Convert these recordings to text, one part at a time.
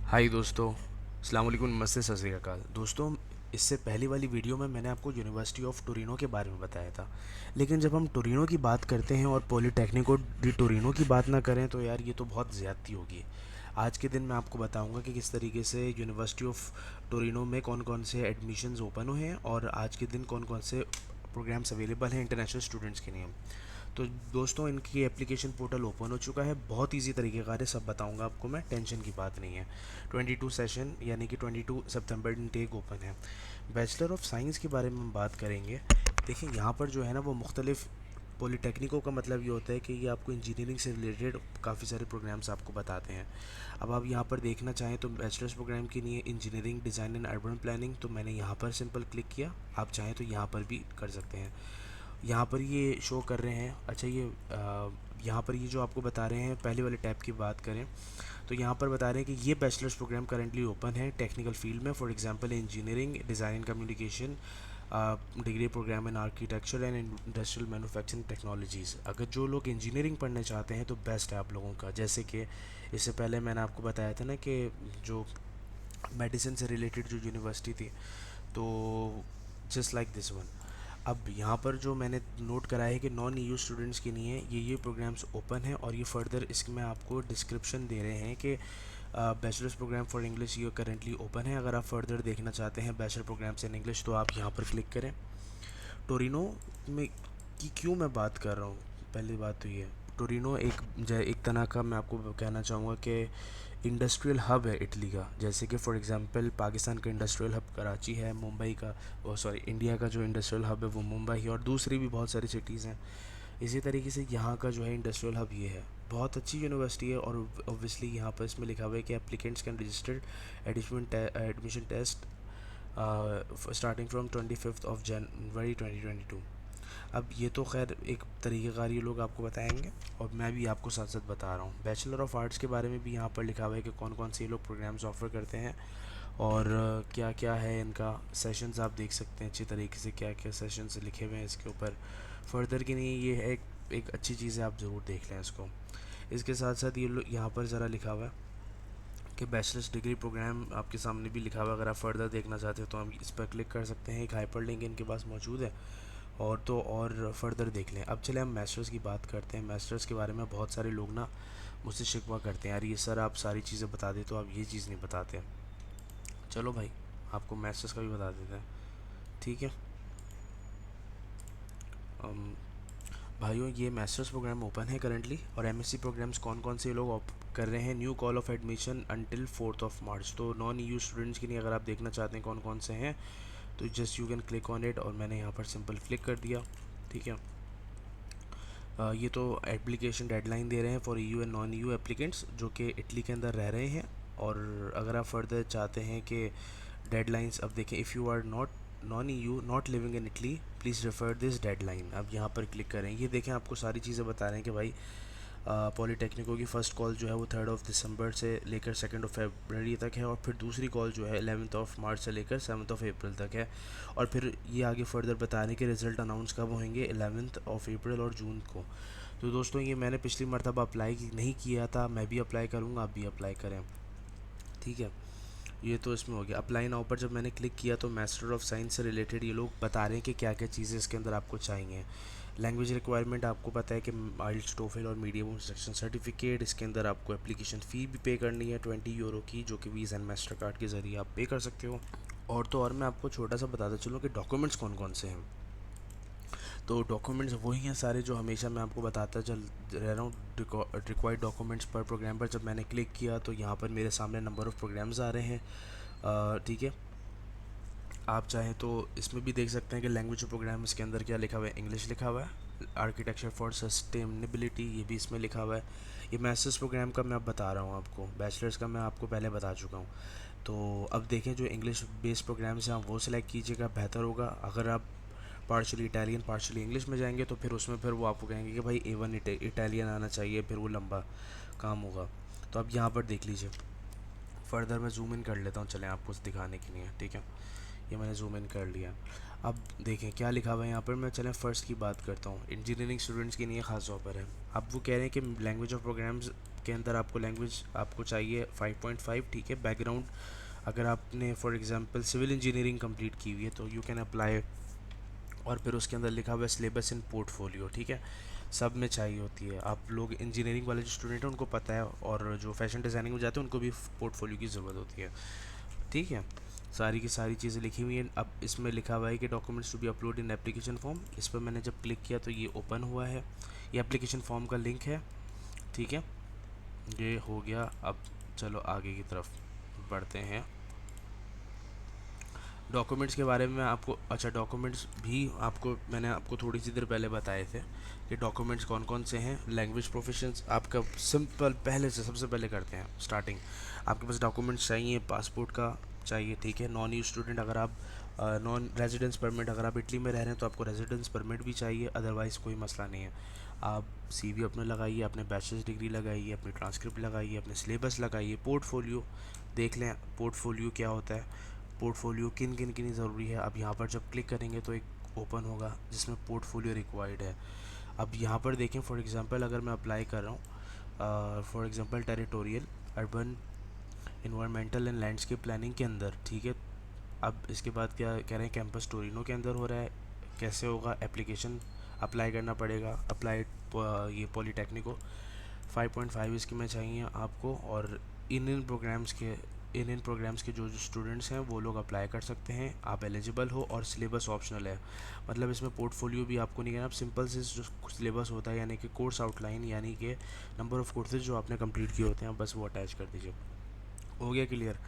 हाय दोस्तों, अस्सलाम वालेकुम, नमस्ते, सत श्री अकाल। दोस्तों, इससे पहली वाली वीडियो में मैंने आपको यूनिवर्सिटी ऑफ टोरिनो के बारे में बताया था। लेकिन जब हम टोरिनो की बात करते हैं और पॉलिटेक्निको डी टोरिनो की बात ना करें तो यार ये तो बहुत ज़्यादती होगी। आज के दिन मैं आपको बताऊंगा कि किस तरीके से यूनिवर्सिटी ऑफ टोरिनो में कौन कौन से एडमिशन्स ओपन हुए हैं और आज के दिन कौन कौन से प्रोग्राम्स अवेलेबल हैं इंटरनेशनल स्टूडेंट्स के लिए। तो दोस्तों, इनकी एप्लीकेशन पोर्टल ओपन हो चुका है, बहुत इजी तरीके कार है, सब बताऊंगा आपको मैं, टेंशन की बात नहीं है। 22 सेशन यानी कि 22 सितंबर टेक ओपन है। बैचलर ऑफ साइंस के बारे में हम बात करेंगे। देखिए यहाँ पर जो है ना वो मुख्तलिफ पॉलीटेक्निकों का मतलब ये होता है कि ये आपको इंजीनियरिंग से रिलेटेड काफ़ी सारे प्रोग्राम्स आपको बताते हैं। अब आप यहाँ पर देखना चाहें तो बैचलर्स प्रोग्राम के लिए engineering design and urban planning, तो मैंने यहाँ पर सिंपल क्लिक किया। आप चाहें तो यहाँ पर भी कर सकते हैं। यहाँ पर ये शो कर रहे हैं। अच्छा, ये यहाँ पर ये जो आपको बता रहे हैं, पहले वाले टैब की बात करें तो यहाँ पर बता रहे हैं कि ये बैचलर्स प्रोग्राम करंटली ओपन है टेक्निकल फील्ड में, for example engineering design and communication, degree programme in architecture and industrial manufacturing technologies. अगर जो लोग इंजीनियरिंग पढ़ने चाहते हैं तो बेस्ट है आप लोगों का। जैसे कि इससे पहले मैंने आपको बताया था ना कि जो मेडिसिन से रिलेटेड जो यूनिवर्सिटी थी, तो जस्ट लाइक दिस वन। अब यहाँ पर जो मैंने नोट करा है कि नॉन ईयू स्टूडेंट्स के लिए ये प्रोग्राम्स ओपन है, और ये फर्दर इसमें आपको डिस्क्रिप्शन दे रहे हैं कि बैचलर्स प्रोग्राम फॉर इंग्लिश ये करेंटली ओपन है। अगर आप फर्दर देखना चाहते हैं बैचलर प्रोग्राम्स इन इंग्लिश तो आप यहाँ पर क्लिक करें। टोरिनो में की क्यों मैं बात कर रहा हूँ, पहली बात तो ये है, टोरिनो एक तरह का मैं आपको कहना चाहूँगा कि इंडस्ट्रियल हब है इटली का। जैसे कि फॉर एग्जांपल पाकिस्तान का इंडस्ट्रियल हब कराची है, मुंबई का, ओ सॉरी, इंडिया का जो इंडस्ट्रियल हब है वो मुंबई है, और दूसरी भी बहुत सारी सिटीज़ हैं। इसी तरीके से यहाँ का जो है इंडस्ट्रियल हब ये है। बहुत अच्छी यूनिवर्सिटी है, और ऑब्वियसली यहाँ पर इसमें लिखा हुआ है कि applicants can registered admission test starting from 25 of January 2022। अब ये तो खैर एक तरीक़ेकार ये लोग आपको बताएंगे, और मैं भी आपको साथ साथ बता रहा हूँ। बैचलर ऑफ आर्ट्स के बारे में भी यहाँ पर लिखा हुआ है कि कौन कौन से ये लोग प्रोग्राम्स ऑफ़र करते हैं, और क्या क्या है इनका सेशंस। आप देख सकते हैं अच्छी तरीके से क्या क्या सेशंस लिखे हुए हैं इसके ऊपर। फर्दर के लिए ये है एक अच्छी चीज़ है, आप ज़रूर देख लें इसको। इसके साथ साथ ये यहाँ पर ज़रा लिखा हुआ है कि बैचलर्स डिग्री प्रोग्राम आपके सामने भी लिखा हुआ है। अगर आप फर्दर देखना चाहते हो तो हम इस पर क्लिक कर सकते हैं, एक हाइपर लिंक इनके पास मौजूद है, और तो और फर्दर देख लें। अब चले हम मास्टर्स की बात करते हैं। मास्टर्स के बारे में बहुत सारे लोग ना मुझसे शिकवा करते हैं, यार ये सर आप सारी चीज़ें बता दें तो आप ये चीज़ नहीं बताते। चलो भाई, आपको मास्टर्स का भी बता देते हैं, ठीक है। अम, भाइयों, ये मास्टर्स प्रोग्राम ओपन है करंटली, और एमएससी प्रोग्राम्स कौन कौन से लोग कर रहे हैं। New call of admission until 4 मार्च। तो नॉन ईयू स्टूडेंट्स के लिए अगर आप देखना चाहते हैं कौन कौन से हैं तो just you can click on it, और मैंने यहाँ पर सिंपल क्लिक कर दिया, ठीक है। ये तो एप्लीकेशन डेडलाइन दे रहे हैं for EU and non EU applicants जो कि इटली के अंदर रह रहे हैं। और अगर आप फर्दर चाहते हैं कि डेडलाइंस, अब देखें, if you are not non EU not living in Italy please refer this deadline. अब यहाँ पर क्लिक करें, ये देखें आपको सारी चीज़ें बता रहे हैं कि भाई पॉलीटेक्निको की फ़र्स्ट कॉल जो है वो 3 दिसंबर से लेकर 2 फरवरी तक है, और फिर दूसरी कॉल जो है 11 मार्च से लेकर 7 अप्रैल तक है। और फिर ये आगे फर्दर बता रहे हैं कि रिज़ल्ट अनाउंस कब होंगे, 11 अप्रैल और जून को। तो दोस्तों, ये मैंने पिछली मरतबा अप्लाई नहीं किया था, मैं भी अप्लाई करूँगा, आप भी अप्लाई करें, ठीक है। ये तो इसमें हो गया। अप्लाई नाउ पर जब मैंने क्लिक किया तो मास्टर ऑफ साइंस से रिलेटेड ये लोग बता रहे हैं कि क्या क्या चीज़ें इसके अंदर आपको चाहिए। लैंग्वेज रिक्वायरमेंट आपको पता है कि आइल्स, टोफल और मीडियम इंस्ट्रक्शन सर्टिफिकेट। इसके अंदर आपको एप्लीकेशन फ़ी भी पे करनी है 20 यूरो की, जो कि वीज़ा एंड मास्टर कार्ड के ज़रिए आप पे कर सकते हो। और तो और मैं आपको छोटा सा बताता चलूँ कि डॉक्यूमेंट्स कौन कौन से हैं। तो डॉक्यूमेंट्स वही हैं सारे जो हमेशा मैं आपको बताता चल रह रहा हूँ। रिक्वायर्ड डॉक्यूमेंट्स पर प्रोग्राम पर जब मैंने क्लिक किया तो यहाँ पर मेरे सामने नंबर ऑफ़ प्रोग्राम्स आ रहे हैं, ठीक है। आप चाहें तो इसमें भी देख सकते हैं कि लैंग्वेज प्रोग्राम इसके अंदर क्या लिखा हुआ है, इंग्लिश लिखा हुआ है। आर्किटेक्चर फॉर सस्टेनेबिलिटी ये भी इसमें लिखा हुआ है। ये मास्टर्स प्रोग्राम का मैं अब बता रहा हूँ आपको, बैचलर्स का मैं आपको पहले बता चुका हूँ। तो अब देखें, जो इंग्लिश बेस्ड प्रोग्राम्स हैं आप वो सिलेक्ट कीजिएगा, बेहतर होगा। अगर आप पार्शली इटालियन पार्शली इंग्लिश में जाएंगे तो फिर उसमें फिर वो आपको कहेंगे कि भाई A1 इटालियन आना चाहिए, फिर वो लंबा काम होगा। तो अब यहाँ पर देख लीजिए, फर्दर मैं जूम इन कर लेता हूँ, चलें आपको दिखाने के लिए, ठीक है। ये मैंने जूम इन कर लिया। अब देखें क्या लिखा हुआ है यहाँ पर। मैं चलें फ़र्स्ट की बात करता हूँ, इंजीनियरिंग स्टूडेंट्स के लिए ख़ास तौर पर है। अब वो कह रहे हैं कि लैंग्वेज ऑफ प्रोग्राम्स के अंदर आपको लैंग्वेज आपको चाहिए 5.5, ठीक है। बैकग्राउंड अगर आपने for example civil engineering complete की हुई है तो यू कैन अप्लाई। और फिर उसके अंदर लिखा हुआ है सिलेबस इन पोर्टफोलियो, ठीक है। सब में चाहिए होती है। आप लोग इंजीनियरिंग वाले जो स्टूडेंट हैं उनको पता है, और जो फैशन डिज़ाइनिंग में जाते हैं उनको भी पोर्टफोलियो की ज़रूरत होती है, ठीक है। सारी की सारी चीज़ें लिखी हुई हैं। अब इसमें लिखा हुआ है कि documents to be upload in application form. इस पर मैंने जब क्लिक किया तो ये ओपन हुआ है, ये एप्लीकेशन फॉर्म का लिंक है, ठीक है। ये हो गया। अब चलो आगे की तरफ बढ़ते हैं। डॉक्यूमेंट्स के बारे में आपको, अच्छा डॉक्यूमेंट्स भी आपको मैंने आपको थोड़ी सी देर पहले बताए थे कि डॉक्यूमेंट्स कौन कौन से हैं। लैंग्वेज प्रोफिशिएंसी आपका सिंपल, पहले से सबसे पहले करते हैं स्टार्टिंग। आपके पास डॉक्यूमेंट्स चाहिए, पासपोर्ट का चाहिए, ठीक है। नॉन यू स्टूडेंट अगर आप नॉन रेजिडेंस परमिट, अगर आप इटली में रह रहे हैं तो आपको रेजिडेंस परमिट भी चाहिए, अदरवाइज़ कोई मसला नहीं है। आप सीवी अपने लगाइए, अपने बैचलर्स डिग्री लगाइए, अपनी ट्रांसक्रिप्ट लगाइए, अपने सिलेबस लगाइए। पोर्टफोलियो देख लें, पोर्टफोलियो क्या होता है, पोर्टफोलियो किन किन के लिए ज़रूरी है। अब यहाँ पर जब क्लिक करेंगे तो एक ओपन होगा जिसमें पोर्टफोलियो रिक्वायर्ड है। अब यहाँ पर देखें, फॉर एग्जांपल अगर मैं अप्लाई कर रहा हूँ for example territorial, urban, environmental and landscape planning के अंदर, ठीक है। अब इसके बाद क्या कह रहे हैं, कैंपस टोरिनो के अंदर हो रहा है। कैसे होगा, एप्लीकेशन अप्लाई करना पड़ेगा, अप्लाइड ये पॉलीटेक्निको 5.5 इसकी में चाहिए आपको। और इन प्रोग्राम्स के जो जो स्टूडेंट्स हैं वो लोग अप्लाई कर सकते हैं, आप एलिजिबल हो। और सिलेबस ऑप्शनल है, मतलब इसमें पोर्टफोलियो भी आपको नहीं करना, आप सिंपल से जो सिलेबस होता है यानी कि कोर्स आउटलाइन, यानी कि नंबर ऑफ़ कोर्सेज जो आपने कंप्लीट किए होते हैं, बस वो अटैच कर दीजिए। हो गया clear.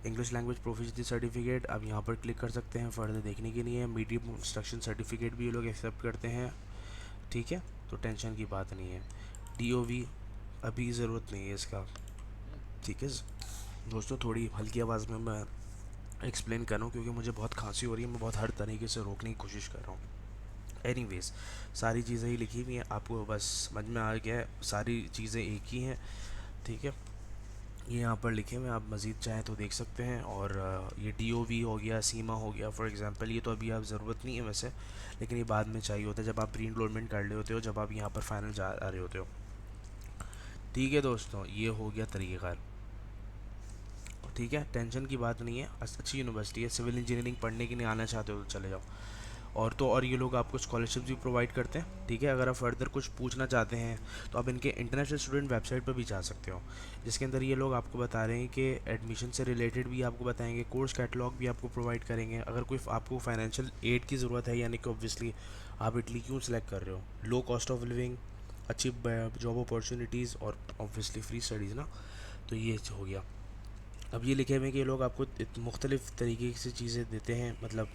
English language proficiency certificate, अब यहाँ पर क्लिक कर सकते हैं फर्दर देखने के लिए। मीडियम इंस्ट्रक्शन सर्टिफिकेट भी ये लोग एक्सेप्ट करते हैं, ठीक है, तो टेंशन की बात नहीं है। DOV अभी ज़रूरत नहीं है इसका, ठीक है। दोस्तों थोड़ी हल्की आवाज़ में मैं एक्सप्लेन कर रहा हूँ क्योंकि मुझे बहुत खांसी हो रही है, मैं बहुत हर तरीके से रोकने की कोशिश कर रहा हूँ। एनीवेज, सारी चीज़ें ही लिखी हुई हैं, आपको बस समझ में आ गया है, सारी चीज़ें एक ही हैं, ठीक है। ये यहाँ पर लिखे हुए हैं, आप मज़ीद चाहें तो देख सकते हैं। और ये DOV हो गया, सीमा हो गया फॉर एग्जांपल, ये तो अभी आप ज़रूरत नहीं है वैसे, लेकिन ये बाद में चाहिए होता है जब आप प्री इनरोलमेंट कर रहे होते हो, जब आप यहाँ पर फाइनल जा रहे होते हो, ठीक है दोस्तों। ये हो गया तरीक़ाकार, ठीक है, टेंशन की बात नहीं है। अच्छी यूनिवर्सिटी है, सिविल इंजीनियरिंग पढ़ने के लिए आना चाहते हो तो चले जाओ। और ये लोग आपको स्कॉलरशिप भी प्रोवाइड करते हैं, ठीक है। अगर आप फर्दर कुछ पूछना चाहते हैं तो आप इनके इंटरनेशनल स्टूडेंट वेबसाइट पर भी जा सकते हो, जिसके अंदर ये लोग आपको बता रहे हैं कि एडमिशन से रिलेटेड भी आपको बताएंगे, कोर्स कैटलॉग भी आपको प्रोवाइड करेंगे। अगर कोई आपको फाइनेंशियल एड की ज़रूरत है, यानी कि ऑब्वियसली आप इटली क्यों सेलेक्ट कर रहे हो, लो कॉस्ट ऑफ लिविंग, अच्छी जॉब अपॉर्चुनिटीज़ और ऑब्वियसली फ्री स्टडीज़ ना, तो ये हो गया। अब ये लिखे हुए हैं कि ये लोग आपको मुख्तलिफ़ तरीके से चीज़ें देते हैं, मतलब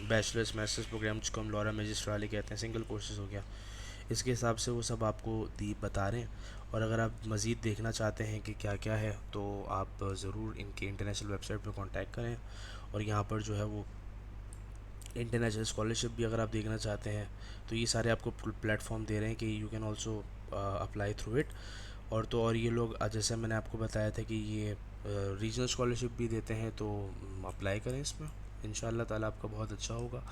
बैचलर्स मास्टर्स प्रोग्राम जिसको हम लॉरा मैजिस्ट्रा वाले कहते हैं, सिंगल कोर्सेज हो गया, इसके हिसाब से वो सब आपको बता रहे हैं। और अगर आप मज़ीद देखना चाहते हैं कि क्या क्या है तो आप ज़रूर इनके इंटरनेशनल वेबसाइट पर कांटेक्ट करें। और यहाँ पर जो है वो इंटरनेशनल स्कॉलरशिप भी अगर आप देखना चाहते हैं तो ये सारे आपको प्लेटफॉर्म दे रहे हैं कि you can also apply through it. और तो और ये लोग जैसे मैंने आपको बताया था कि ये रीजनल स्कॉलरशिप भी देते हैं, तो अप्लाई करें इसमें, इंशाल्लाह ताला आपका बहुत अच्छा होगा।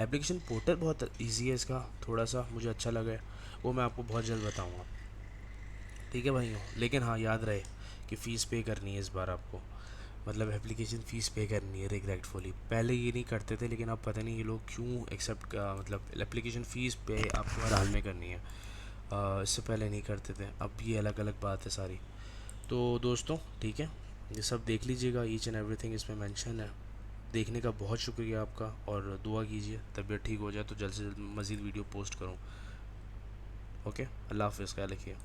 एप्लीकेशन पोर्टल बहुत इजी है इसका, थोड़ा सा मुझे अच्छा लगा है, वो मैं आपको बहुत जल्द बताऊँगा, ठीक है भाइयों। लेकिन हाँ याद रहे कि फ़ीस पे करनी है इस बार आपको, मतलब एप्लीकेशन फ़ीस पे करनी है रिग्रेटफुली। पहले ये नहीं करते थे लेकिन अब पता नहीं ये लोग क्यों एक्सेप्ट का, मतलब एप्लीकेशन फ़ीस पे आपको हर हाल में करनी है। इससे पहले नहीं करते थे, अब ये अलग अलग बात है सारी। तो दोस्तों ठीक है, ये सब देख लीजिएगा, ईच एंड एवरीथिंग इसमें मेंशन है। देखने का बहुत शुक्रिया आपका, और दुआ कीजिए तबीयत ठीक हो जाए तो जल्द से जल्द मज़ीद वीडियो पोस्ट करूँ। ओके, अल्लाह हाफ़िज़, ख्याल रखिए।